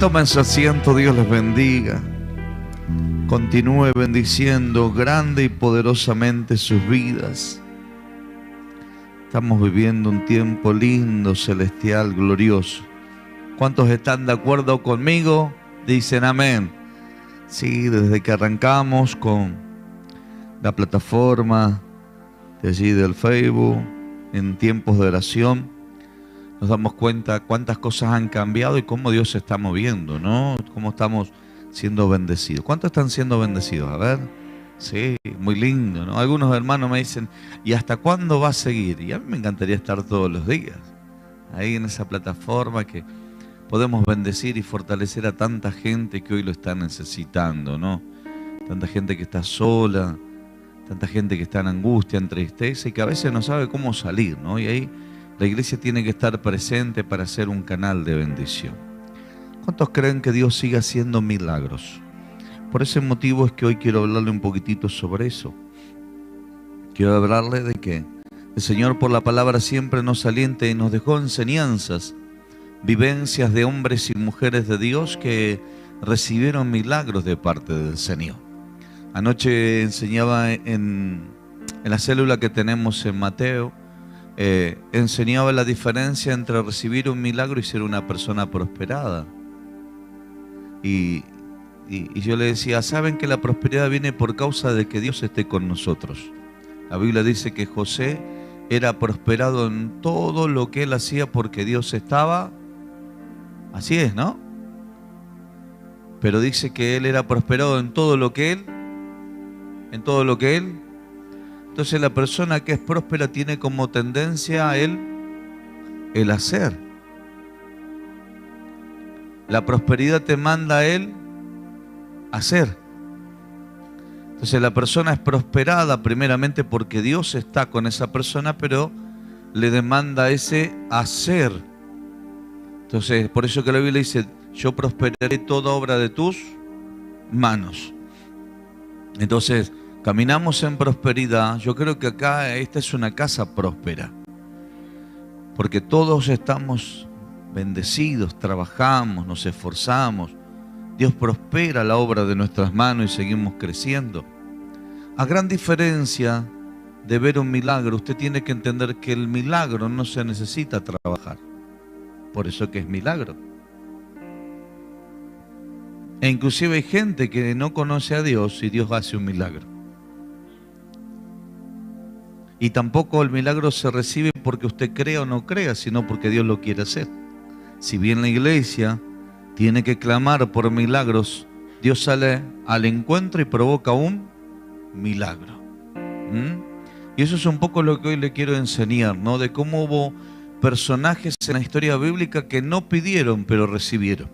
Tomen su asiento, Dios les bendiga. Continúe bendiciendo grande y poderosamente sus vidas. Estamos viviendo un tiempo lindo, celestial, glorioso. ¿Cuántos están de acuerdo conmigo? Dicen amén. Sí, desde que arrancamos con la plataforma de allí del Facebook, en tiempos de oración, nos damos cuenta cuántas cosas han cambiado y cómo Dios se está moviendo, ¿no? Cómo estamos siendo bendecidos. ¿Cuántos están siendo bendecidos? A ver. Sí, muy lindo, ¿no? Algunos hermanos me dicen, ¿y hasta cuándo va a seguir? Y a mí me encantaría estar todos los días ahí en esa plataforma, que podemos bendecir y fortalecer a tanta gente que hoy lo está necesitando, ¿no? Tanta gente que está sola, tanta gente que está en angustia, en tristeza y que a veces no sabe cómo salir, ¿no? Y ahí la iglesia tiene que estar presente para ser un canal de bendición. ¿Cuántos creen que Dios sigue haciendo milagros? Por ese motivo es que hoy quiero hablarle un poquitito sobre eso. Quiero hablarle de que el Señor por la palabra siempre nos alienta y nos dejó enseñanzas, vivencias de hombres y mujeres de Dios que recibieron milagros de parte del Señor. Anoche enseñaba en la célula que tenemos en Mateo, enseñaba la diferencia entre recibir un milagro y ser una persona prosperada. Y yo le decía, ¿saben que la prosperidad viene por causa de que Dios esté con nosotros? La Biblia dice que José era prosperado en todo lo que él hacía porque Dios estaba. Así es, ¿no? Pero dice que él era prosperado en todo lo que él. Entonces la persona que es próspera tiene como tendencia a el hacer. La prosperidad te manda a él hacer. Entonces la persona es prosperada primeramente porque Dios está con esa persona, pero le demanda ese hacer. Entonces por eso que la Biblia dice, yo prosperaré toda obra de tus manos. Entonces caminamos en prosperidad. Yo creo que acá esta es una casa próspera, porque todos estamos bendecidos, trabajamos, nos esforzamos. Dios prospera la obra de nuestras manos y seguimos creciendo. A gran diferencia de ver un milagro, usted tiene que entender que el milagro no se necesita trabajar. Por eso que es milagro. E inclusive hay gente que no conoce a Dios y Dios hace un milagro. Y tampoco el milagro se recibe porque usted crea o no crea, sino porque Dios lo quiere hacer. Si bien la iglesia tiene que clamar por milagros, Dios sale al encuentro y provoca un milagro. Y eso es un poco lo que hoy le quiero enseñar, ¿no? De cómo hubo personajes en la historia bíblica que no pidieron, pero recibieron.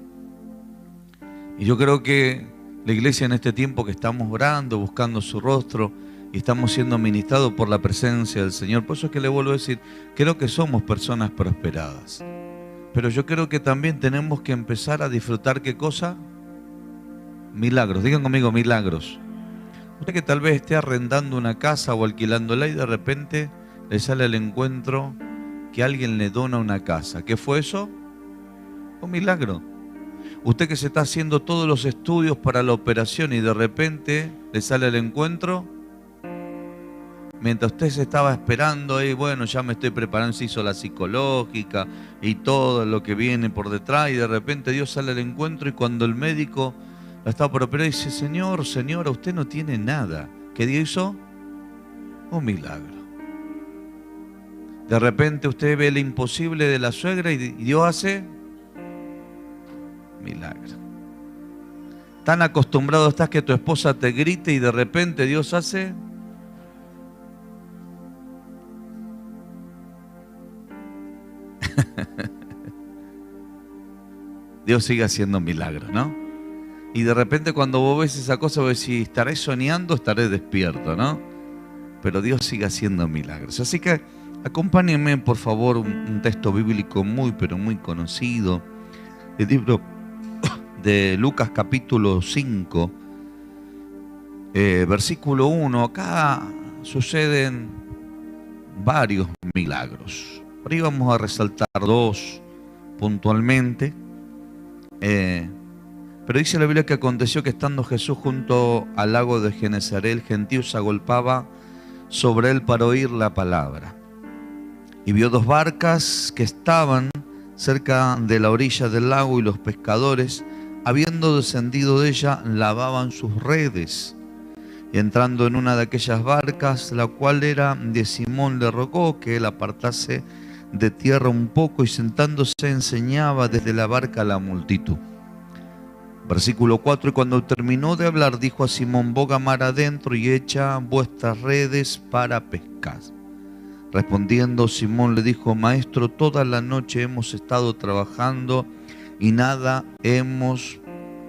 Y yo creo que la iglesia en este tiempo que estamos orando, buscando su rostro, y estamos siendo ministrados por la presencia del Señor. Por eso es que le vuelvo a decir, creo que somos personas prosperadas. Pero yo creo que también tenemos que empezar a disfrutar, ¿qué cosa? Milagros. Digan conmigo, milagros. Usted que tal vez esté arrendando una casa o alquilándola y de repente le sale al encuentro que alguien le dona una casa. ¿Qué fue eso? Un milagro. Usted que se está haciendo todos los estudios para la operación y de repente le sale al encuentro. Mientras usted se estaba esperando, y bueno, ya me estoy preparando, se hizo la psicológica y todo lo que viene por detrás, y de repente Dios sale al encuentro y cuando el médico la estaba por operar dice, Señor, señora, usted no tiene nada. ¿Qué Dios hizo? Un milagro. De repente usted ve el imposible de la suegra y Dios hace milagro. Tan acostumbrado estás que tu esposa te grite y de repente Dios hace. Dios sigue haciendo milagros, ¿no? Y de repente cuando vos ves esa cosa, vos decís, estaré soñando, estaré despierto, ¿no? Pero Dios sigue haciendo milagros. Así que acompáñenme, por favor, un texto bíblico muy, pero muy conocido. El libro de Lucas capítulo 5, versículo 1. Acá suceden varios milagros. Por ahí vamos a resaltar dos puntualmente. Pero dice la Biblia que aconteció que estando Jesús junto al lago de Genesaret, el gentío se agolpaba sobre él para oír la palabra. Y vio dos barcas que estaban cerca de la orilla del lago, y los pescadores, habiendo descendido de ella, lavaban sus redes. Y entrando en una de aquellas barcas, la cual era de Simón, le rogó que él apartase de tierra un poco, y sentándose enseñaba desde la barca a la multitud. Versículo 4, y cuando terminó de hablar, dijo a Simón: boga mar adentro y echa vuestras redes para pescar. Respondiendo Simón le dijo: Maestro, toda la noche hemos estado trabajando y nada hemos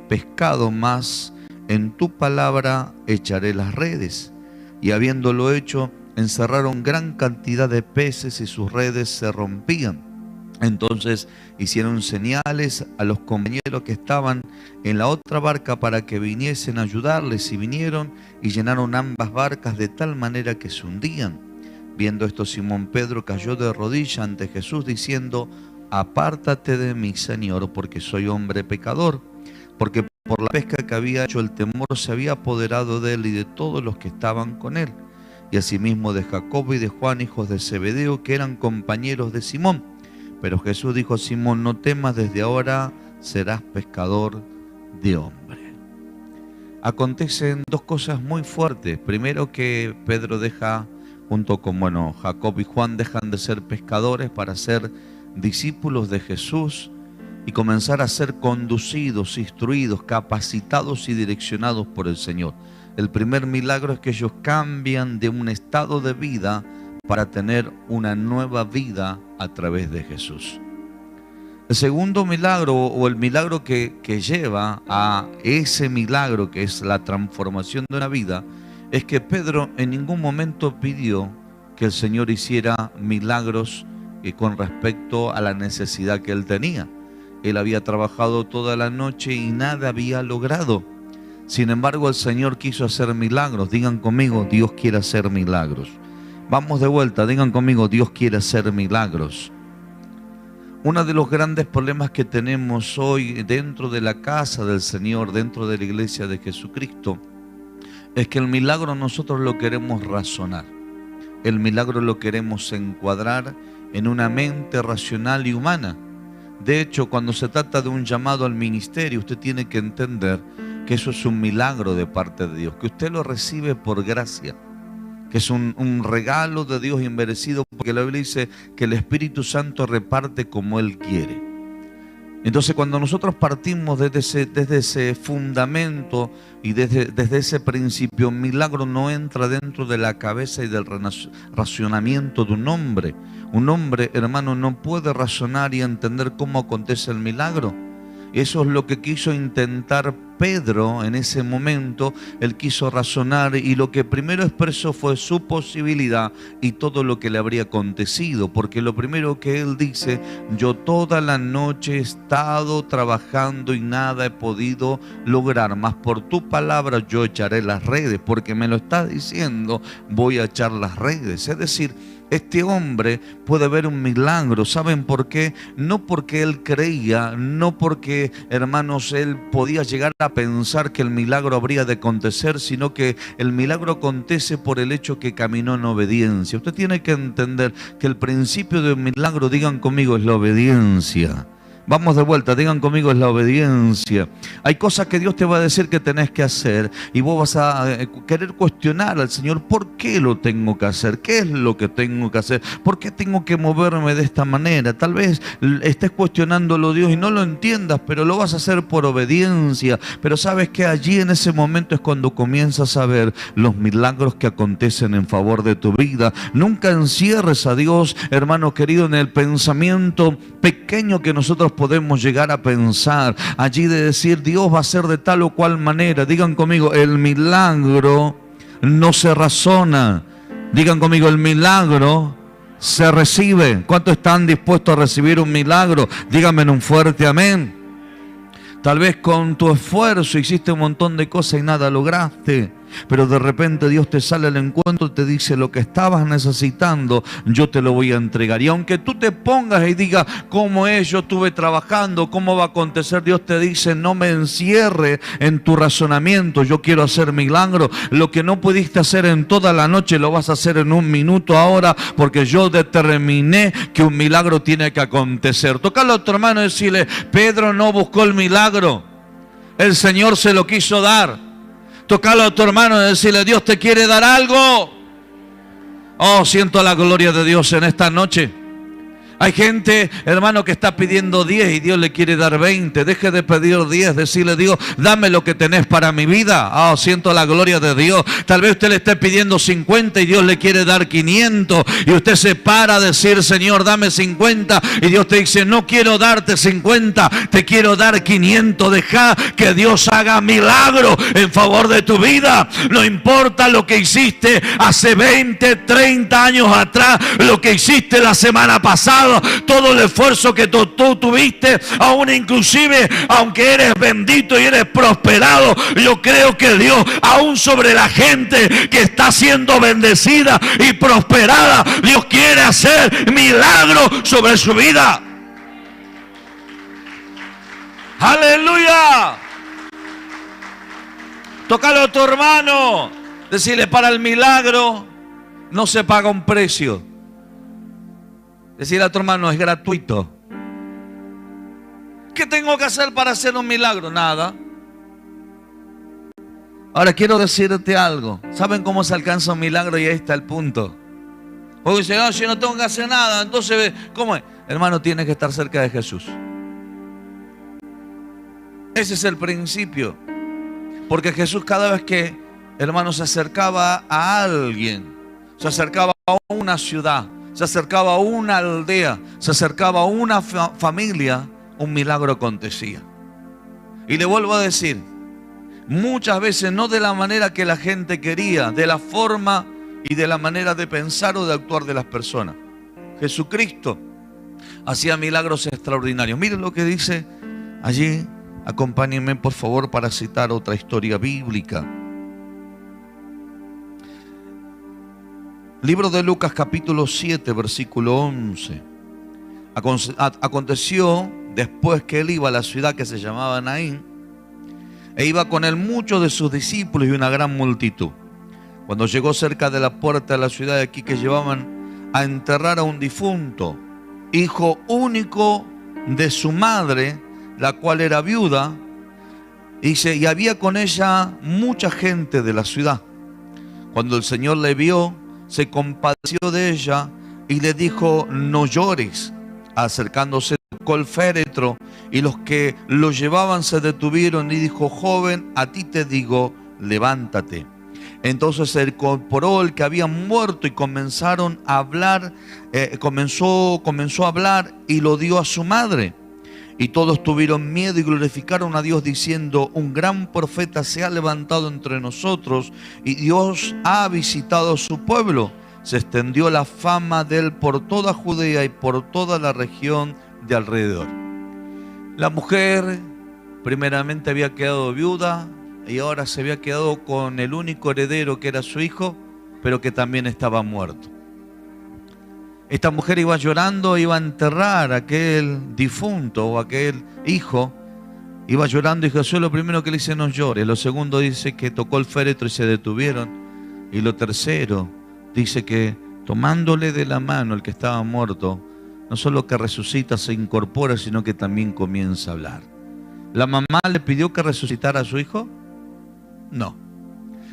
pescado, mas en tu palabra echaré las redes. Y habiéndolo hecho, encerraron gran cantidad de peces y sus redes se rompían. Entonces hicieron señales a los compañeros que estaban en la otra barca para que viniesen a ayudarles, y vinieron y llenaron ambas barcas de tal manera que se hundían. Viendo esto, Simón Pedro cayó de rodillas ante Jesús diciendo: apártate de mí, Señor, porque soy hombre pecador. Porque por la pesca que había hecho, el temor se había apoderado de él y de todos los que estaban con él, y asimismo de Jacobo y de Juan, hijos de Zebedeo, que eran compañeros de Simón. Pero Jesús dijo a Simón: no temas, desde ahora serás pescador de hombres. Acontecen dos cosas muy fuertes. Primero, que Pedro deja, junto con Jacob y Juan, dejan de ser pescadores para ser discípulos de Jesús y comenzar a ser conducidos, instruidos, capacitados y direccionados por el Señor. El primer milagro es que ellos cambian de un estado de vida para tener una nueva vida a través de Jesús. El segundo milagro, o el milagro que lleva a ese milagro, que es la transformación de una vida, es que Pedro en ningún momento pidió que el Señor hiciera milagros con respecto a la necesidad que él tenía. Él había trabajado toda la noche y nada había logrado. Sin embargo, el Señor quiso hacer milagros. Digan conmigo: Dios quiere hacer milagros. Vamos de vuelta, digan conmigo: Dios quiere hacer milagros. Uno de los grandes problemas que tenemos hoy dentro de la casa del Señor, dentro de la iglesia de Jesucristo, es que el milagro nosotros lo queremos razonar. El milagro lo queremos encuadrar en una mente racional y humana. De hecho, cuando se trata de un llamado al ministerio, usted tiene que entender que eso es un milagro de parte de Dios, que usted lo recibe por gracia, que es un regalo de Dios inmerecido, porque la Biblia dice que el Espíritu Santo reparte como Él quiere. Entonces, cuando nosotros partimos desde ese fundamento y desde ese principio, un milagro no entra dentro de la cabeza y del racionamiento de un hombre. Un hombre, hermano, no puede razonar y entender cómo acontece el milagro. Eso es lo que quiso intentar Pedro en ese momento. Él quiso razonar, y lo que primero expresó fue su posibilidad y todo lo que le habría acontecido. Porque lo primero que él dice: yo toda la noche he estado trabajando y nada he podido lograr, mas por tu palabra yo echaré las redes. Porque me lo está diciendo, voy a echar las redes. Es decir, este hombre puede ver un milagro. ¿Saben por qué? No porque él creía, no porque, hermanos, él podía llegar a pensar que el milagro habría de acontecer, sino que el milagro acontece por el hecho que caminó en obediencia. Usted tiene que entender que el principio de un milagro, digan conmigo, es la obediencia. Vamos de vuelta, digan conmigo, es la obediencia. Hay cosas que Dios te va a decir que tenés que hacer, y vos vas a querer cuestionar al Señor: ¿por qué lo tengo que hacer? ¿Qué es lo que tengo que hacer? ¿Por qué tengo que moverme de esta manera? Tal vez estés cuestionándolo, Dios, y no lo entiendas, pero lo vas a hacer por obediencia. Pero sabes que allí, en ese momento, es cuando comienzas a ver los milagros que acontecen en favor de tu vida. Nunca encierres a Dios, hermano querido, en el pensamiento pequeño que nosotros podemos llegar a pensar. Allí de decir: Dios va a hacer de tal o cual manera. Digan conmigo: el milagro no se razona. Digan conmigo: el milagro se recibe. ¿Cuántos están dispuestos a recibir un milagro? Díganme en un fuerte amén. Tal vez con tu esfuerzo hiciste un montón de cosas y nada lograste. Pero de repente Dios te sale al encuentro y te dice: lo que estabas necesitando, yo te lo voy a entregar. Y aunque tú te pongas y digas: ¿cómo es? Yo estuve trabajando, ¿cómo va a acontecer? Dios te dice: no me encierre en tu razonamiento, yo quiero hacer milagro. Lo que no pudiste hacer en toda la noche, lo vas a hacer en un minuto ahora, porque yo determiné que un milagro tiene que acontecer. Tócalo a tu hermano y decirle: Pedro no buscó el milagro, el Señor se lo quiso dar. Tócalo a tu hermano y decirle: Dios te quiere dar algo. Oh, siento la gloria de Dios en esta noche. Hay gente, hermano, que está pidiendo 10 y Dios le quiere dar 20. Deje de pedir 10, decirle: Dios, dame lo que tenés para mi vida. Oh, siento la gloria de Dios. Tal vez usted le esté pidiendo 50 y Dios le quiere dar 500. Y usted se para a decir: Señor, dame 50. Y Dios te dice: no quiero darte 50, te quiero dar 500. Deja que Dios haga milagro en favor de tu vida. No importa lo que hiciste hace 20, 30 años atrás, lo que hiciste la semana pasada, todo el esfuerzo que tú tuviste, aún inclusive aunque eres bendito y eres prosperado, yo creo que Dios, aún sobre la gente que está siendo bendecida y prosperada, Dios quiere hacer milagros sobre su vida. ¡Aleluya! Tócalo a tu hermano, decirle: para el milagro no se paga un precio. Decirle a tu hermano: es gratuito. ¿Qué tengo que hacer para hacer un milagro? Nada. Ahora quiero decirte algo. ¿Saben cómo se alcanza un milagro? Y ahí está el punto. Porque dice: no, si no tengo que hacer nada, entonces, ¿cómo es? Hermano, tienes que estar cerca de Jesús. Ese es el principio. Porque Jesús, cada vez que, hermano, se acercaba a alguien, se acercaba a una ciudad, se acercaba a una aldea, se acercaba a una familia, un milagro acontecía. Y le vuelvo a decir, muchas veces no de la manera que la gente quería, de la forma y de la manera de pensar o de actuar de las personas. Jesucristo hacía milagros extraordinarios. Miren lo que dice allí. Acompáñenme por favor para citar otra historia bíblica. Libro de Lucas capítulo 7 versículo 11. Aconteció después que él iba a la ciudad que se llamaba Naín, e iba con él muchos de sus discípulos y una gran multitud. Cuando llegó cerca de la puerta de la ciudad de aquí, que llevaban a enterrar a un difunto, hijo único de su madre, la cual era viuda, dice, y había con ella mucha gente de la ciudad. Cuando el Señor le vio, se compadeció de ella y le dijo: no llores. Acercándose, tocó el féretro, y los que lo llevaban se detuvieron y dijo: joven, a ti te digo, levántate. Entonces se incorporó el que había muerto y comenzaron a hablar, comenzó a hablar y lo dio a su madre. Y todos tuvieron miedo y glorificaron a Dios diciendo: un gran profeta se ha levantado entre nosotros y Dios ha visitado a su pueblo. Se extendió la fama de él por toda Judea y por toda la región de alrededor. La mujer primeramente había quedado viuda y ahora se había quedado con el único heredero, que era su hijo, pero que también estaba muerto. Esta mujer iba llorando, iba a enterrar a aquel difunto o aquel hijo. Iba llorando y Jesús lo primero que le dice: no llores. Lo segundo dice que tocó el féretro y se detuvieron. Y lo tercero dice que tomándole de la mano el que estaba muerto, no solo que resucita, se incorpora, sino que también comienza a hablar. ¿La mamá le pidió que resucitara a su hijo? No.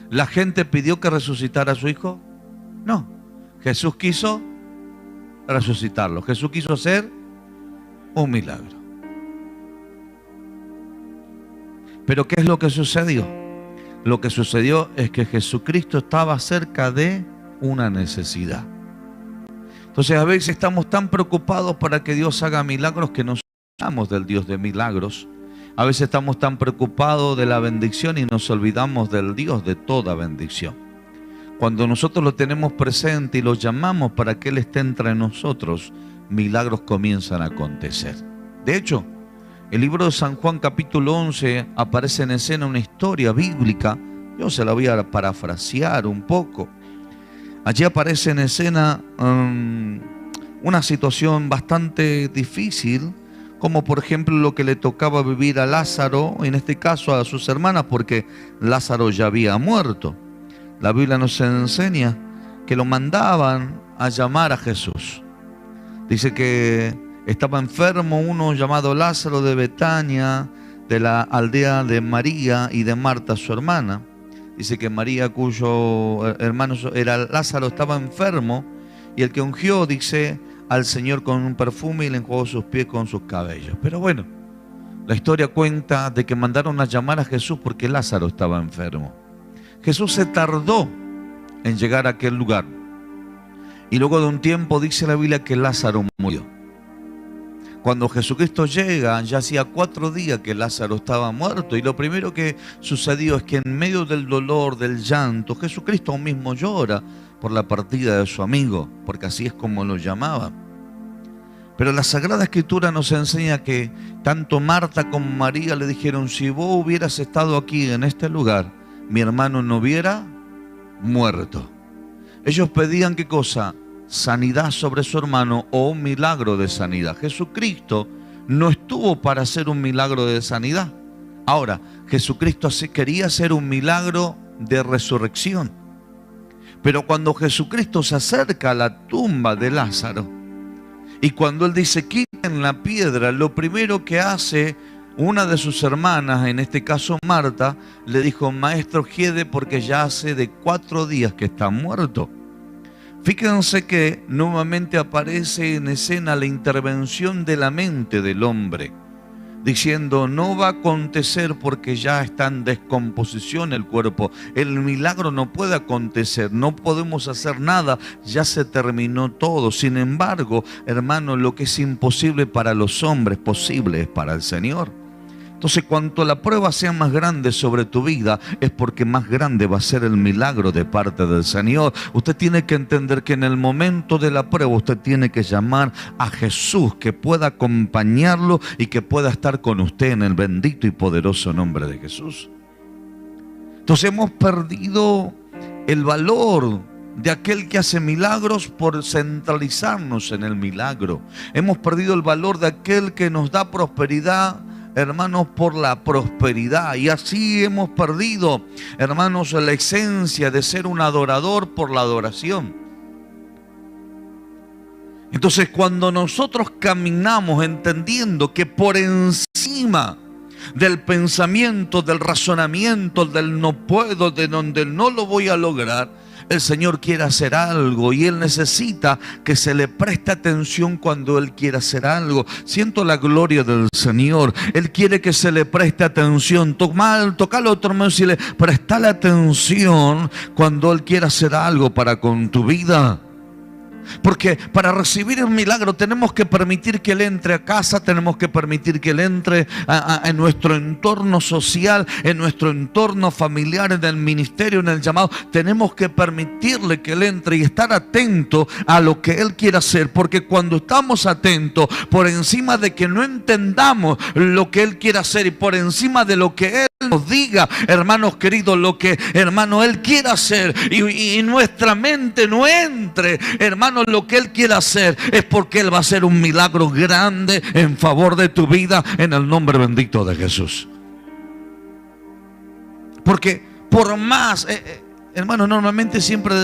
¿La gente pidió que resucitara a su hijo? No. Jesús quiso resucitarlo. Jesús quiso hacer un milagro. Pero ¿qué es lo que sucedió? Lo que sucedió es que Jesucristo estaba cerca de una necesidad. Entonces a veces estamos tan preocupados para que Dios haga milagros que nos olvidamos del Dios de milagros. A veces estamos tan preocupados de la bendición y nos olvidamos del Dios de toda bendición. Cuando nosotros lo tenemos presente y lo llamamos para que Él esté entre nosotros, milagros comienzan a acontecer. De hecho, el libro de San Juan capítulo 11 aparece en escena una historia bíblica Yo se la voy a parafrasear un poco. Allí aparece en escena una situación bastante difícil, como por ejemplo lo que le tocaba vivir a Lázaro, en este caso a sus hermanas, porque Lázaro ya había muerto. La Biblia nos enseña que lo mandaban a llamar a Jesús. Dice que estaba enfermo uno llamado Lázaro de Betania, de la aldea de María y de Marta, su hermana. Dice que María, cuyo hermano era Lázaro, estaba enfermo, y el que ungió, dice, al Señor con un perfume y le enjuagó sus pies con sus cabellos. Pero bueno, la historia cuenta de que mandaron a llamar a Jesús porque Lázaro estaba enfermo. Jesús se tardó en llegar a aquel lugar. Y luego de un tiempo dice la Biblia que Lázaro murió. Cuando Jesucristo llega, ya hacía 4 días que Lázaro estaba muerto. Y lo primero que sucedió es que en medio del dolor, del llanto, Jesucristo mismo llora por la partida de su amigo, porque así es como lo llamaban. Pero la Sagrada Escritura nos enseña que tanto Marta como María le dijeron: si vos hubieras estado aquí en este lugar, mi hermano no hubiera muerto. Ellos pedían, ¿qué cosa? Sanidad sobre su hermano o un milagro de sanidad. Jesucristo no estuvo para hacer un milagro de sanidad. Ahora, Jesucristo quería hacer un milagro de resurrección. Pero cuando Jesucristo se acerca a la tumba de Lázaro, y cuando Él dice, quiten la piedra, lo primero que hace una de sus hermanas, en este caso Marta, le dijo: maestro, quede porque ya hace de 4 días que está muerto. Fíjense que nuevamente aparece en escena la intervención de la mente del hombre, diciendo: no va a acontecer porque ya está en descomposición el cuerpo. El milagro no puede acontecer, no podemos hacer nada, ya se terminó todo. Sin embargo, hermano, lo que es imposible para los hombres, posible es para el Señor. Entonces, cuanto la prueba sea más grande sobre tu vida, es porque más grande va a ser el milagro de parte del Señor. Usted tiene que entender que en el momento de la prueba, usted tiene que llamar a Jesús, que pueda acompañarlo y que pueda estar con usted en el bendito y poderoso nombre de Jesús. Entonces, hemos perdido el valor de aquel que hace milagros por centralizarnos en el milagro. Hemos perdido el valor de aquel que nos da prosperidad, hermanos, por la prosperidad. Y así hemos perdido, hermanos, la esencia de ser un adorador por la adoración. Entonces, cuando nosotros caminamos entendiendo que por encima del pensamiento, del razonamiento, del no puedo, de donde no lo voy a lograr, el Señor quiere hacer algo y Él necesita que se le preste atención cuando Él quiere hacer algo. Siento la gloria del Señor. Él quiere que se le preste atención. Tocale a otro hermano y decirle: prestale atención cuando Él quiere hacer algo para con tu vida. Porque para recibir el milagro tenemos que permitir que Él entre a casa, tenemos que permitir que Él entre en nuestro entorno social, en nuestro entorno familiar, en el ministerio, en el llamado. Tenemos que permitirle que Él entre y estar atento a lo que Él quiere hacer. Porque cuando estamos atentos, por encima de que no entendamos lo que Él quiere hacer y por encima de lo que Él nos diga, hermanos queridos, lo que, hermano, Él quiere hacer y nuestra mente no entre, hermanos, lo que Él quiere hacer, es porque Él va a hacer un milagro grande en favor de tu vida en el nombre bendito de Jesús. Porque por más, hermanos, normalmente siempre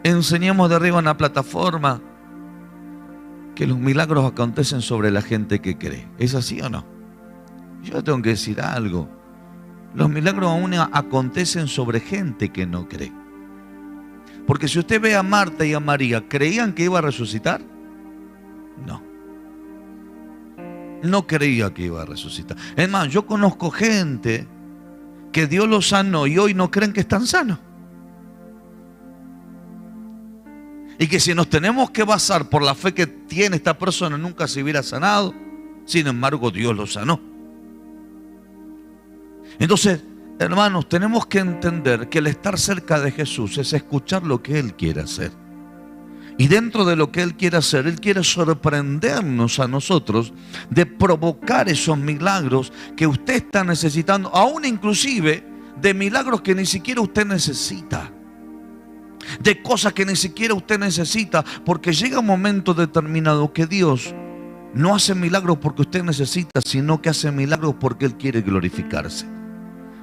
enseñamos de arriba en la plataforma que los milagros acontecen sobre la gente que cree. ¿Es así o no? Yo tengo que decir algo. Los milagros aún acontecen sobre gente que no cree. Porque si usted ve a Marta y a María, ¿creían que iba a resucitar? No. No creía que iba a resucitar. Es más, yo conozco gente que Dios los sanó y hoy no creen que están sanos. Y que si nos tenemos que basar por la fe que tiene esta persona, nunca se hubiera sanado. Sin embargo, Dios los sanó. Entonces, hermanos, tenemos que entender que el estar cerca de Jesús es escuchar lo que Él quiere hacer. Y dentro de lo que Él quiere hacer, Él quiere sorprendernos a nosotros de provocar esos milagros que usted está necesitando, aún inclusive de milagros que ni siquiera usted necesita, de cosas que ni siquiera usted necesita, porque llega un momento determinado que Dios no hace milagros porque usted necesita, sino que hace milagros porque Él quiere glorificarse,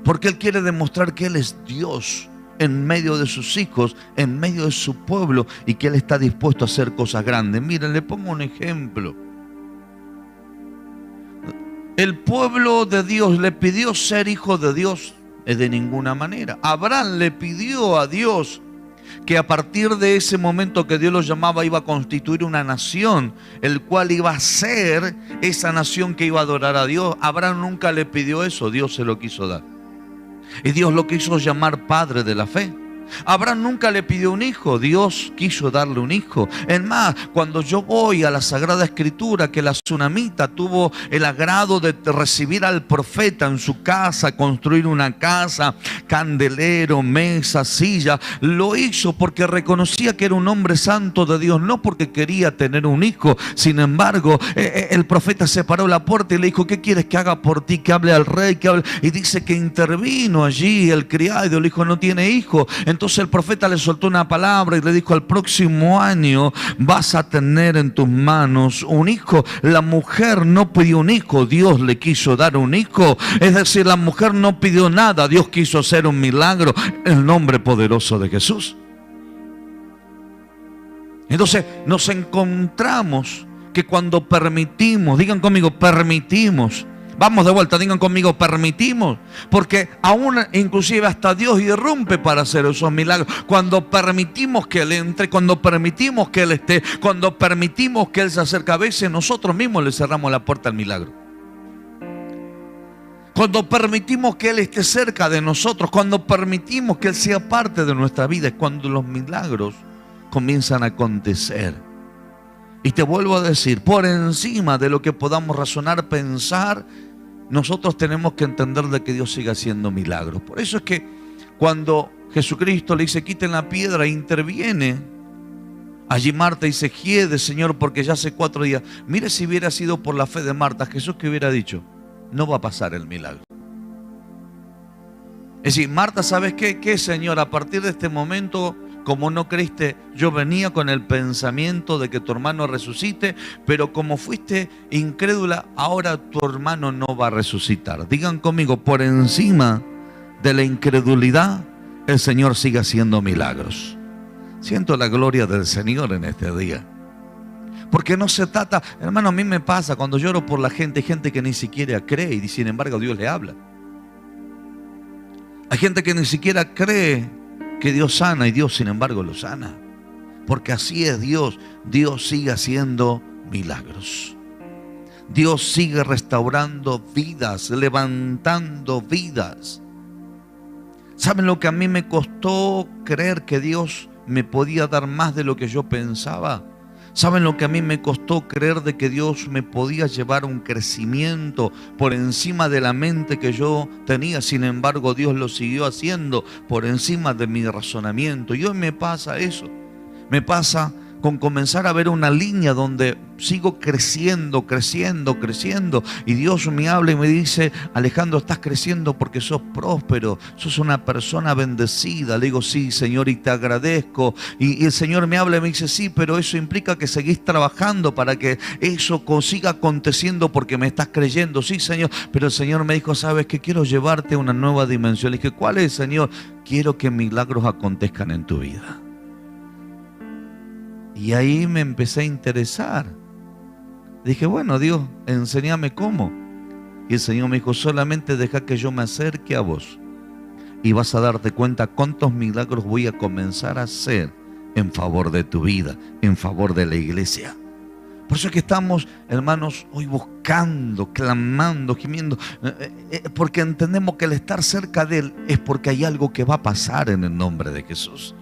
porque Él quiere demostrar que Él es Dios en medio de sus hijos, en medio de su pueblo, y que Él está dispuesto a hacer cosas grandes. Miren, le pongo un ejemplo. El pueblo de Dios le pidió ser hijo de Dios, de ninguna manera. Abraham le pidió a Dios que a partir de ese momento que Dios lo llamaba, iba a constituir una nación, el cual iba a ser esa nación que iba a adorar a Dios. Abraham nunca le pidió eso, Dios se lo quiso dar. Y Dios lo quiso llamar padre de la fe. Abraham nunca le pidió un hijo, Dios quiso darle un hijo. Es más, cuando yo voy a la Sagrada Escritura, que la tsunamita tuvo el agrado de recibir al profeta en su casa, construir una casa, candelero, mesa, silla, lo hizo porque reconocía que era un hombre santo de Dios, no porque quería tener un hijo. Sin embargo, el profeta se paró la puerta y le dijo: ¿qué quieres que haga por ti? Que hable al rey, que hable. Y dice que intervino allí el criado, le dijo: no tiene hijo. Entonces el profeta le soltó una palabra y le dijo: al próximo año vas a tener en tus manos un hijo. La mujer no pidió un hijo, Dios le quiso dar un hijo. Es decir, la mujer no pidió nada, Dios quiso hacer un milagro en el nombre poderoso de Jesús. Entonces nos encontramos que cuando permitimos, digan conmigo, permitimos. Vamos de vuelta, digan conmigo, permitimos. Porque aún inclusive hasta Dios irrumpe para hacer esos milagros. Cuando permitimos que Él entre, cuando permitimos que Él esté, cuando permitimos que Él se acerque, a veces nosotros mismos le cerramos la puerta al milagro. Cuando permitimos que Él esté cerca de nosotros, cuando permitimos que Él sea parte de nuestra vida, es cuando los milagros comienzan a acontecer. Y te vuelvo a decir, por encima de lo que podamos razonar, pensar, nosotros tenemos que entender de que Dios sigue haciendo milagros. Por eso es que cuando Jesucristo le dice: quiten la piedra, interviene. Allí Marta dice: hiede, Señor, porque ya hace 4 días. Mire, si hubiera sido por la fe de Marta, Jesús que hubiera dicho: no va a pasar el milagro. Es decir, Marta, ¿sabes qué? ¿Qué, Señor? A partir de este momento, como no creíste, yo venía con el pensamiento de que tu hermano resucite, pero como fuiste incrédula, ahora tu hermano no va a resucitar. Digan conmigo, por encima de la incredulidad, el Señor sigue haciendo milagros. Siento la gloria del Señor en este día. Porque no se trata, hermano, a mí me pasa cuando lloro por la gente, hay gente que ni siquiera cree y sin embargo Dios le habla. Hay gente que ni siquiera cree que Dios sana y Dios sin embargo lo sana. Porque así es Dios. Dios sigue haciendo milagros. Dios sigue restaurando vidas, levantando vidas. ¿Saben lo que a mí me costó creer que Dios me podía dar más de lo que yo pensaba? ¿Saben lo que a mí me costó creer de que Dios me podía llevar a un crecimiento por encima de la mente que yo tenía? Sin embargo, Dios lo siguió haciendo por encima de mi razonamiento. Y hoy me pasa eso. Me pasa con comenzar a ver una línea donde sigo creciendo, creciendo, creciendo. Y Dios me habla y me dice: Alejandro, estás creciendo porque sos próspero, sos una persona bendecida. Le digo: sí, Señor, y te agradezco. Y el Señor me habla y me dice: sí, pero eso implica que seguís trabajando para que eso siga aconteciendo porque me estás creyendo. Sí, Señor, pero el Señor me dijo: ¿sabes qué? Quiero llevarte a una nueva dimensión. Le dije: ¿cuál es, Señor? Quiero que milagros acontezcan en tu vida. Y ahí me empecé a interesar. Dije: bueno, Dios, enséñame cómo. Y el Señor me dijo: solamente deja que yo me acerque a vos y vas a darte cuenta cuántos milagros voy a comenzar a hacer en favor de tu vida, en favor de la iglesia. Por eso es que estamos, hermanos, hoy buscando, clamando, gimiendo, porque entendemos que el estar cerca de Él es porque hay algo que va a pasar en el nombre de Jesús.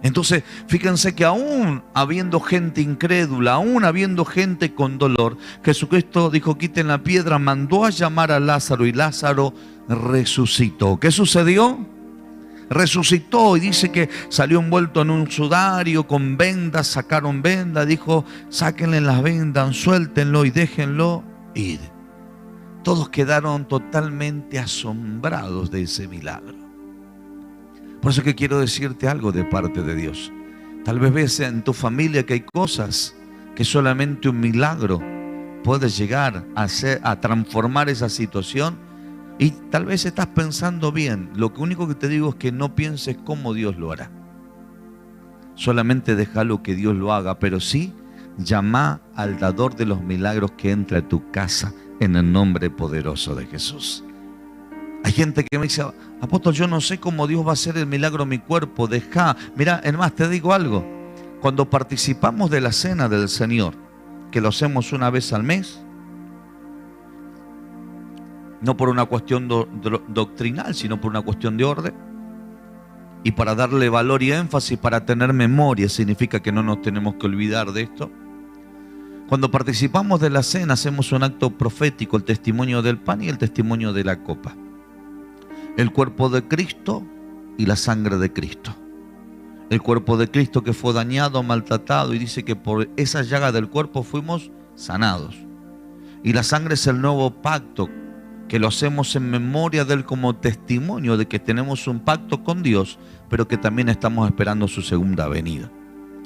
Entonces, fíjense que aún habiendo gente incrédula, aún habiendo gente con dolor, Jesucristo dijo: quiten la piedra, mandó a llamar a Lázaro y Lázaro resucitó. ¿Qué sucedió? Resucitó, y dice que salió envuelto en un sudario con vendas, sacaron vendas, dijo: sáquenle las vendas, suéltenlo y déjenlo ir. Todos quedaron totalmente asombrados de ese milagro. Por eso es que quiero decirte algo de parte de Dios. Tal vez ves en tu familia que hay cosas que solamente un milagro puede llegar a transformar esa situación. Y tal vez estás pensando bien. Lo único que te digo es que no pienses cómo Dios lo hará. Solamente déjalo que Dios lo haga, pero sí llama al dador de los milagros que entre a tu casa en el nombre poderoso de Jesús. Hay gente que me dice, apóstol, yo no sé cómo Dios va a hacer el milagro en mi cuerpo. Mira, hermano, te digo algo. Cuando participamos de la cena del Señor, que lo hacemos una vez al mes, no por una cuestión doctrinal, sino por una cuestión de orden, y para darle valor y énfasis, para tener memoria, significa que no nos tenemos que olvidar de esto. Cuando participamos de la cena, hacemos un acto profético, el testimonio del pan y el testimonio de la copa. El cuerpo de Cristo y la sangre de Cristo. El cuerpo de Cristo que fue dañado, maltratado, y dice que por esa llaga del cuerpo fuimos sanados. Y la sangre es el nuevo pacto, que lo hacemos en memoria de Él como testimonio de que tenemos un pacto con Dios, pero que también estamos esperando su segunda venida.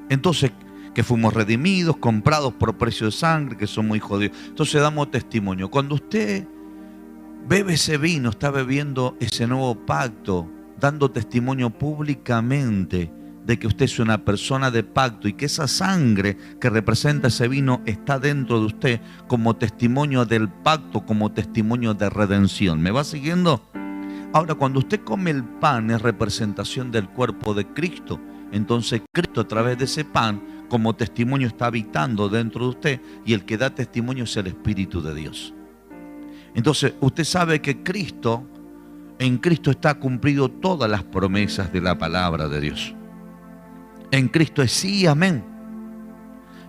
Entonces, que fuimos redimidos, comprados por precio de sangre, que somos hijos de Dios. Entonces damos testimonio. Cuando usted bebe ese vino, está bebiendo ese nuevo pacto, dando testimonio públicamente de que usted es una persona de pacto y que esa sangre que representa ese vino está dentro de usted como testimonio del pacto, como testimonio de redención. ¿Me va siguiendo? Ahora, cuando usted come el pan, es representación del cuerpo de Cristo. Entonces Cristo, a través de ese pan, como testimonio, está habitando dentro de usted, y el que da testimonio es el Espíritu de Dios. Entonces usted sabe que en Cristo está cumplido todas las promesas de la palabra de Dios. En Cristo es sí, amén.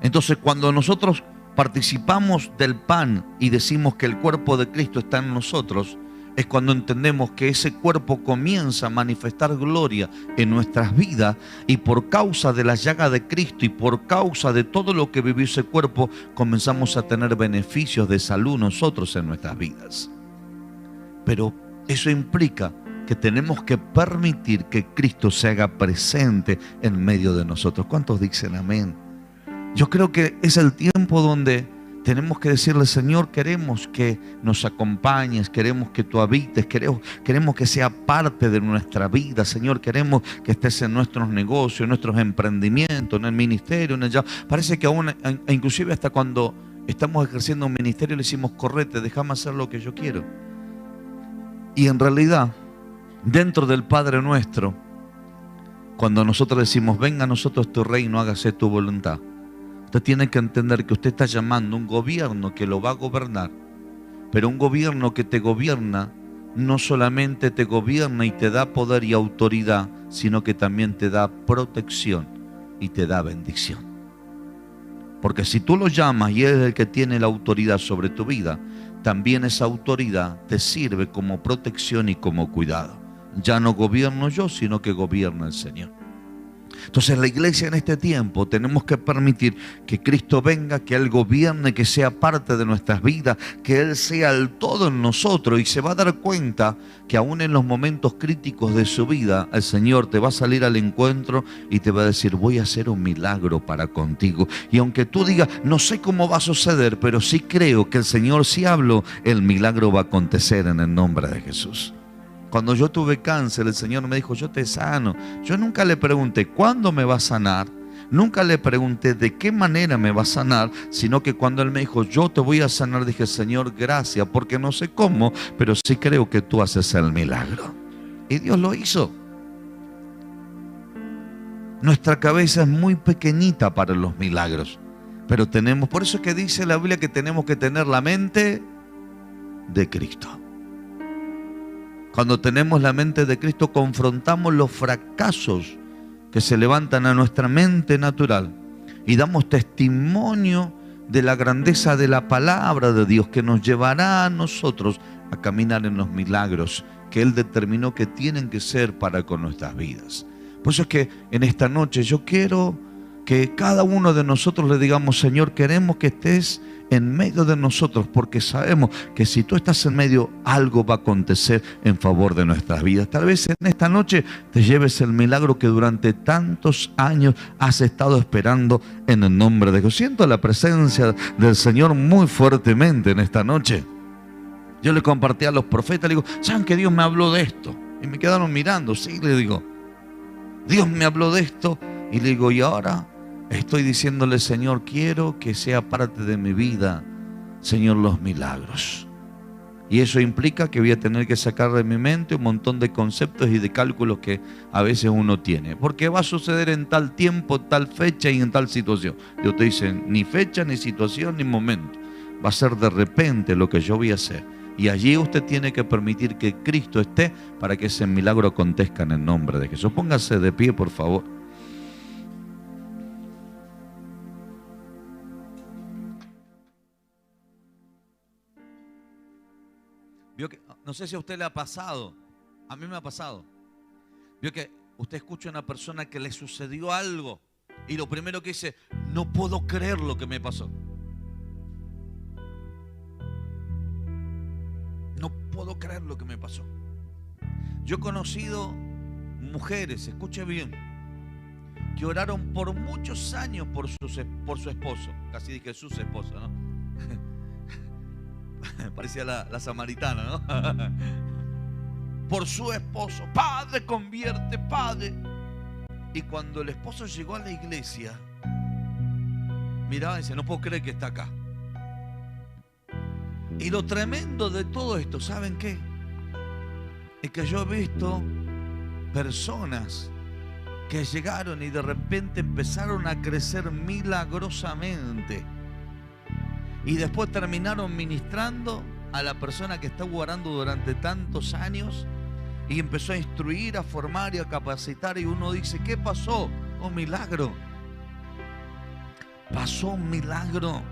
Entonces, cuando nosotros participamos del pan y decimos que el cuerpo de Cristo está en nosotros, es cuando entendemos que ese cuerpo comienza a manifestar gloria en nuestras vidas, y por causa de la llaga de Cristo y por causa de todo lo que vivió ese cuerpo, comenzamos a tener beneficios de salud nosotros en nuestras vidas. Pero eso implica que tenemos que permitir que Cristo se haga presente en medio de nosotros. ¿Cuántos dicen amén? Yo creo que es el tiempo donde tenemos que decirle, Señor, queremos que nos acompañes, queremos que tú habites, queremos que sea parte de nuestra vida, Señor, queremos que estés en nuestros negocios, en nuestros emprendimientos, en el ministerio, Parece que aún, inclusive hasta cuando estamos ejerciendo un ministerio, le decimos, correte, déjame hacer lo que yo quiero. Y en realidad, dentro del Padre nuestro, cuando nosotros decimos, venga a nosotros tu reino, hágase tu voluntad, usted tiene que entender que usted está llamando a un gobierno que lo va a gobernar, pero un gobierno que te gobierna, no solamente te gobierna y te da poder y autoridad, sino que también te da protección y te da bendición. Porque si tú lo llamas y él es el que tiene la autoridad sobre tu vida, también esa autoridad te sirve como protección y como cuidado. Ya no gobierno yo, sino que gobierna el Señor. Entonces, la iglesia en este tiempo tenemos que permitir que Cristo venga, que Él gobierne, que sea parte de nuestras vidas, que Él sea el todo en nosotros, y se va a dar cuenta que aún en los momentos críticos de su vida, el Señor te va a salir al encuentro y te va a decir, voy a hacer un milagro para contigo. Y aunque tú digas, no sé cómo va a suceder, pero sí creo que el Señor, si habló, el milagro va a acontecer en el nombre de Jesús. Cuando yo tuve cáncer, el Señor me dijo, yo te sano. Yo nunca le pregunté, ¿cuándo me va a sanar? Nunca le pregunté de qué manera me va a sanar, sino que cuando Él me dijo, yo te voy a sanar, dije, Señor, gracias, porque no sé cómo, pero sí creo que tú haces el milagro. Y Dios lo hizo. Nuestra cabeza es muy pequeñita para los milagros, pero por eso es que dice la Biblia que tenemos que tener la mente de Cristo. Cuando tenemos la mente de Cristo, confrontamos los fracasos que se levantan a nuestra mente natural y damos testimonio de la grandeza de la palabra de Dios, que nos llevará a nosotros a caminar en los milagros que Él determinó que tienen que ser para con nuestras vidas. Por eso es que en esta noche yo quiero que cada uno de nosotros le digamos, Señor, queremos que estés en medio de nosotros, porque sabemos que si tú estás en medio, algo va a acontecer en favor de nuestras vidas. Tal vez en esta noche te lleves el milagro que durante tantos años has estado esperando en el nombre de Dios. Siento la presencia del Señor muy fuertemente en esta noche. Yo le compartí a los profetas, le digo, ¿saben que Dios me habló de esto? Y me quedaron mirando, sí, le digo, Dios me habló de esto. Y le digo, y ahora estoy diciéndole, Señor, quiero que sea parte de mi vida, Señor, los milagros. Y eso implica que voy a tener que sacar de mi mente un montón de conceptos y de cálculos que a veces uno tiene. Porque va a suceder en tal tiempo, tal fecha y en tal situación. Dios te dice, ni fecha, ni situación, ni momento. Va a ser de repente lo que yo voy a hacer. Y allí usted tiene que permitir que Cristo esté para que ese milagro acontezca en el nombre de Jesús. Póngase de pie, por favor. Vio que, no sé si a usted le ha pasado, a mí me ha pasado. Vio que usted escucha a una persona que le sucedió algo y lo primero que dice, no puedo creer lo que me pasó. No puedo creer lo que me pasó. Yo he conocido mujeres, escuche bien, que oraron por muchos años por su esposo. Casi dije sus esposos, ¿no? Parecía la samaritana, ¿no? Por su esposo. Padre, convierte, Padre. Y cuando el esposo llegó a la iglesia, miraba y dice, no puedo creer que está acá. Y lo tremendo de todo esto, ¿saben qué? Es que yo he visto personas que llegaron y de repente empezaron a crecer milagrosamente. Y después terminaron ministrando a la persona que estaba orando durante tantos años. Y empezó a instruir, a formar y a capacitar. Y uno dice, ¿qué pasó? Un milagro. Pasó un milagro.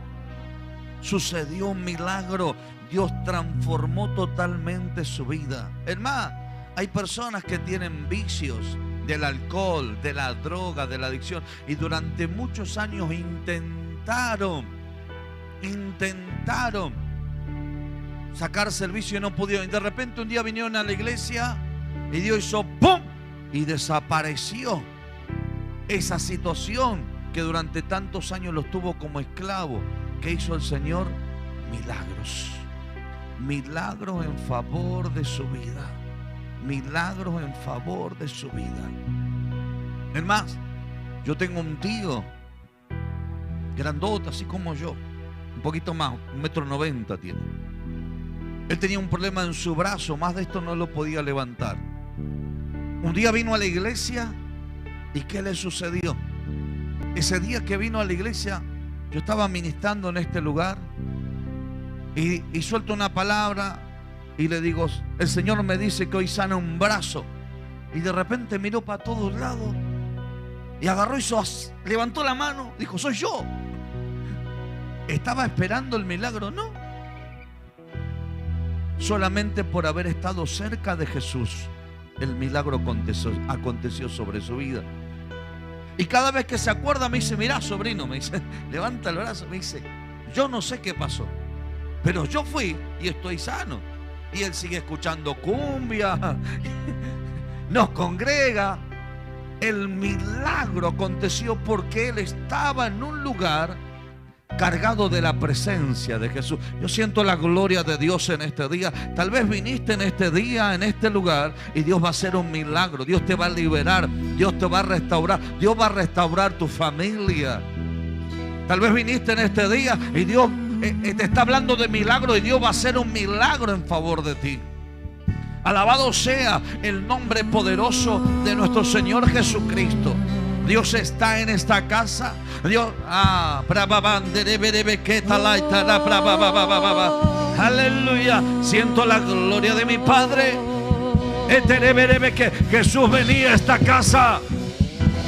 Sucedió un milagro. Dios transformó totalmente su vida. Es más, hay personas que tienen vicios del alcohol, de la droga, de la adicción. Y durante muchos años intentaron sacarse el vicio y no pudieron. Y de repente un día vinieron a la iglesia y Dios hizo ¡pum! Y desapareció esa situación que durante tantos años los tuvo como esclavos. ¿Qué hizo el Señor? Milagros. Milagros en favor de su vida. Milagros en favor de su vida. Es más, yo tengo un tío grandote, así como yo, un poquito más, 1,90 m tiene. Él tenía un problema en su brazo, más de esto no lo podía levantar. Un día vino a la iglesia y ¿qué le sucedió? Ese día que vino a la iglesia, yo estaba ministrando en este lugar y suelto una palabra y le digo, el Señor me dice que hoy sana un brazo. Y de repente miró para todos lados y agarró y levantó la mano, dijo, soy yo. ¿Estaba esperando el milagro? No. Solamente por haber estado cerca de Jesús, el milagro aconteció sobre su vida. Y cada vez que se acuerda me dice, mirá, sobrino, me dice, levanta el brazo, me dice, yo no sé qué pasó, pero yo fui y estoy sano. Y él sigue escuchando cumbia, nos congrega. El milagro aconteció porque él estaba en un lugar cargado de la presencia de Jesús. Yo siento la gloria de Dios en este día. Tal vez viniste en este día, en este lugar, y Dios va a hacer un milagro. Dios te va a liberar, Dios te va a restaurar, Dios va a restaurar tu familia. Tal vez viniste en este día y Dios te está hablando de milagro, y Dios va a hacer un milagro en favor de ti. Alabado sea el nombre poderoso de nuestro Señor Jesucristo. Dios está en esta casa. Dios, aleluya. Siento la gloria de mi Padre. Que Jesús venía a esta casa.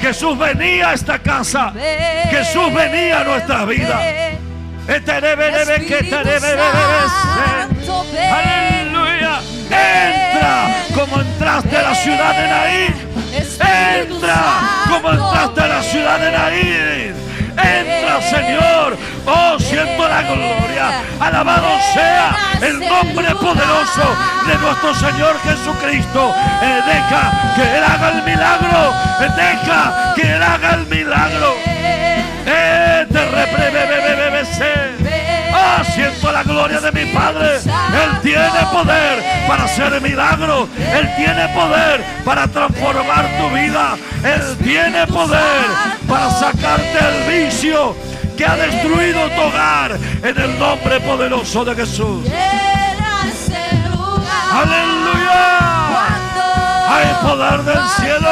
Jesús venía a esta casa. Jesús venía a nuestra vida. Aleluya. Entra como entraste a la ciudad de Naín. Entra como entraste a la ciudad de Naín. Entra, Señor, Oh, siento la gloria. Alabado sea el nombre poderoso de nuestro Señor Jesucristo. Deja que Él haga el milagro. Deja que Él haga el milagro. Siento la gloria de mi Padre. Él tiene poder para hacer milagros. Él tiene poder para transformar tu vida. Él tiene poder para sacarte el vicio que ha destruido tu hogar, en el nombre poderoso de Jesús. ¡Aleluya! ¡Hay poder del cielo!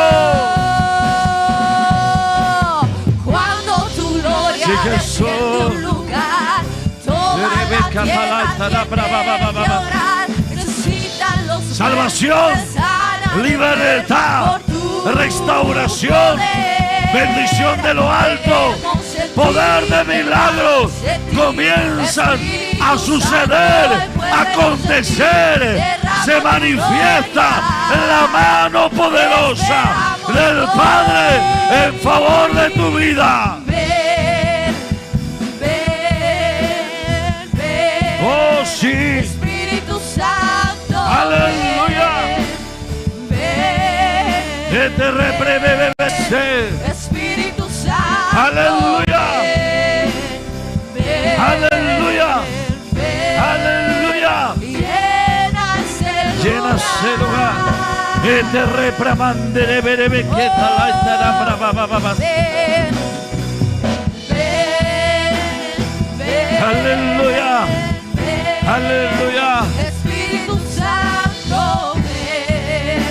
Cuando tu gloria Jesús. desciende un lugar, toda la tierra tiene que orar. Necesitan los Salvación, libertad, restauración, bendición de lo alto, poder de milagros comienzan a suceder, a acontecer. Se manifiesta la mano poderosa del Padre en favor de tu vida. Ven, ven, ven. Oh, sí. Espíritu Santo. Aleluya. Ven, Que te repreve. Espíritu Santo. Aleluya. Ven, Aleluya. ven, Aleluya. Llenas el lugar. Que te repramandere verebe que tal estará brava. Ven, ven, ven. Aleluya. Ven, Aleluya. Espíritu Santo, ven,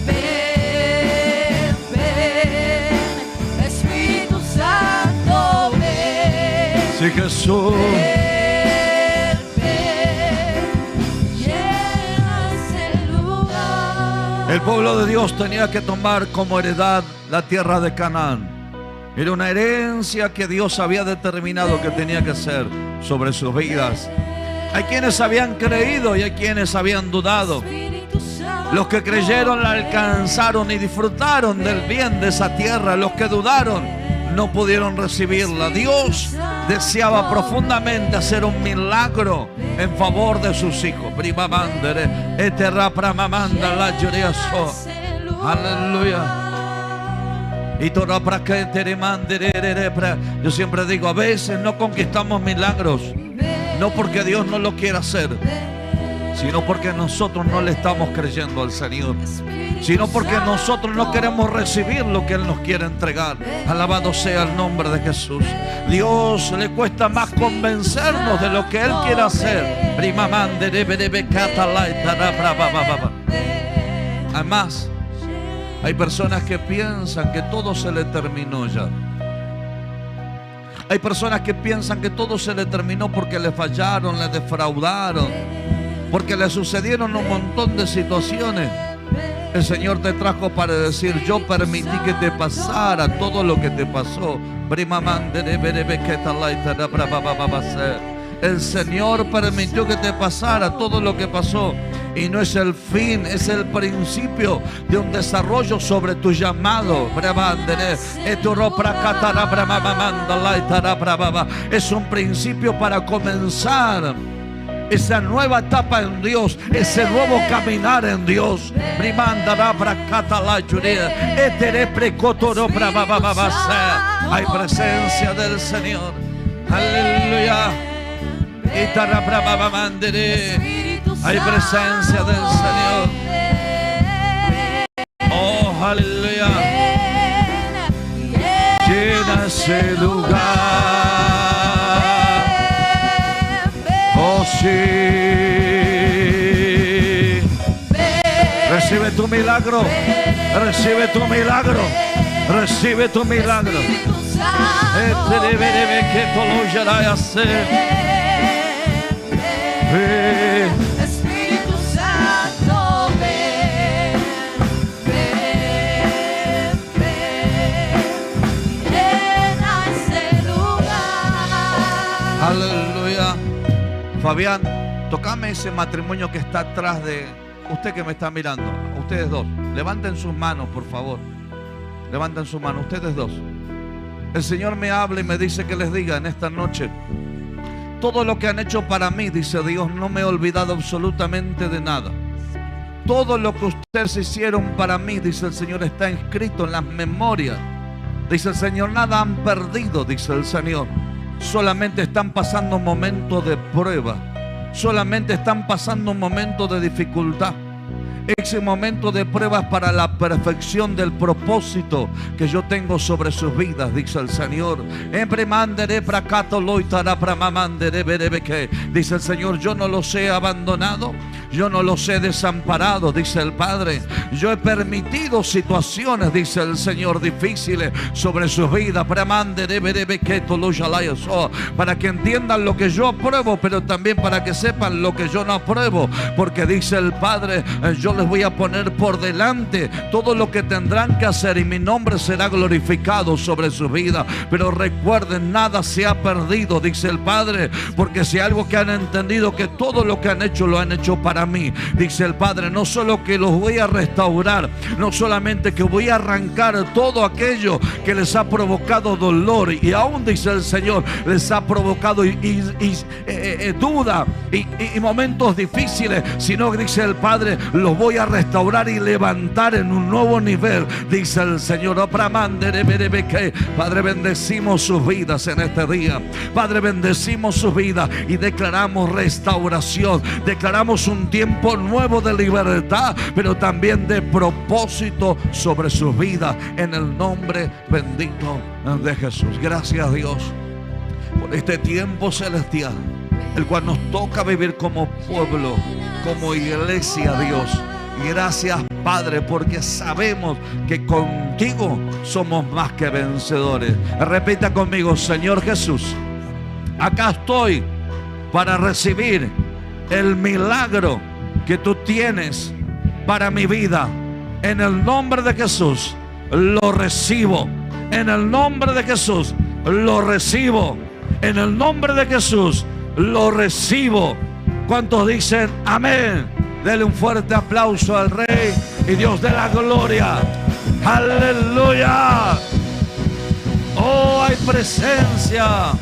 ven, ven. Espíritu Santo, ven. Sí, Jesús. Ven, ven. Llenas el lugar. El pueblo de Dios tenía que tomar como heredad la tierra de Canaán. Era una herencia que Dios había determinado que tenía que ser sobre sus vidas. Hay quienes habían creído y hay quienes habían dudado. Los que creyeron la alcanzaron y disfrutaron del bien de esa tierra. Los que dudaron no pudieron recibirla. Dios deseaba profundamente hacer un milagro en favor de sus hijos. Aleluya. Yo siempre digo, a veces no conquistamos milagros, no porque Dios no lo quiera hacer, sino porque nosotros no le estamos creyendo al Señor, sino porque nosotros no queremos recibir lo que Él nos quiere entregar. Alabado sea el nombre de Jesús. Dios le cuesta más convencernos de lo que Él quiere hacer. Además, hay personas que piensan que todo se le terminó ya. Hay personas que piensan que todo se le terminó porque le fallaron, le defraudaron, porque le sucedieron un montón de situaciones. El Señor te trajo para decir, yo permití que te pasara todo lo que te pasó. El Señor permitió que te pasara todo lo que pasó. Y no es el fin, es el principio de un desarrollo sobre tu llamado. Es un principio para comenzar esa nueva etapa en Dios, ese nuevo caminar en Dios. Hay presencia del Señor. Aleluya. Hay presencia del Señor. Oh, aleluya. Llena ese lugar. Oh, sí. Recibe tu milagro. Recibe tu milagro. Recibe tu milagro. Espíritu Santo, ven, ven, ven. Llena ese lugar. Aleluya. Fabián, tocame ese matrimonio que está atrás de usted que me está mirando. Ustedes dos. Levanten sus manos, por favor. Levanten sus manos. Ustedes dos. El Señor me habla y me dice que les diga en esta noche: todo lo que han hecho para mí, dice Dios, no me he olvidado absolutamente de nada. Todo lo que ustedes hicieron para mí, dice el Señor, está escrito en las memorias. Dice el Señor, nada han perdido, dice el Señor. Solamente están pasando momentos de prueba. Solamente están pasando un momento de dificultad. Ese momento de prueba es para la perfección del propósito que yo tengo sobre sus vidas, dice el Señor. Dice el Señor, yo no los he abandonado, yo no los he desamparado, dice el Padre. Yo he permitido situaciones, dice el Señor, difíciles sobre sus vidas, para que entiendan lo que yo apruebo, pero también para que sepan lo que yo no apruebo. Porque dice el Padre, yo les voy a poner por delante todo lo que tendrán que hacer y mi nombre será glorificado sobre su vida. Pero recuerden, nada se ha perdido, dice el Padre, porque si algo que han entendido, que todo lo que han hecho lo han hecho para mí, dice el Padre. No solo que los voy a restaurar, no solamente que voy a arrancar todo aquello que les ha provocado dolor y aún, dice el Señor, les ha provocado duda y momentos difíciles, sino que dice el Padre, los voy a restaurar y levantar en un nuevo nivel, dice el Señor. Padre, bendecimos sus vidas en este día. Padre, bendecimos sus vidas y declaramos restauración. Declaramos un tiempo nuevo de libertad, pero también de propósito sobre sus vidas, en el nombre bendito de Jesús. Gracias, Dios, por este tiempo celestial, el cual nos toca vivir como pueblo, como iglesia, Dios. Gracias, Padre, porque sabemos que contigo somos más que vencedores. Repita conmigo: Señor Jesús, acá estoy para recibir el milagro que tú tienes para mi vida. En el nombre de Jesús lo recibo. En el nombre de Jesús lo recibo. En el nombre de Jesús lo recibo. ¿Cuántos dicen amén? Dele un fuerte aplauso al Rey y Dios de la gloria. ¡Aleluya! ¡Oh, hay presencia!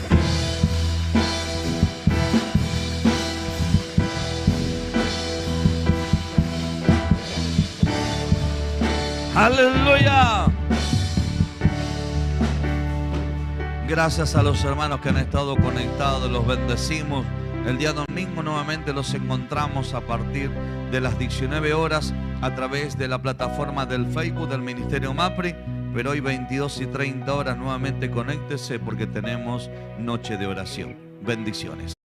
¡Aleluya! Gracias a los hermanos que han estado conectados, los bendecimos. El día domingo nuevamente los encontramos a partir de las 19 horas a través de la plataforma del Facebook del Ministerio MAPRI. Pero hoy 22:30 nuevamente conéctese porque tenemos noche de oración. Bendiciones.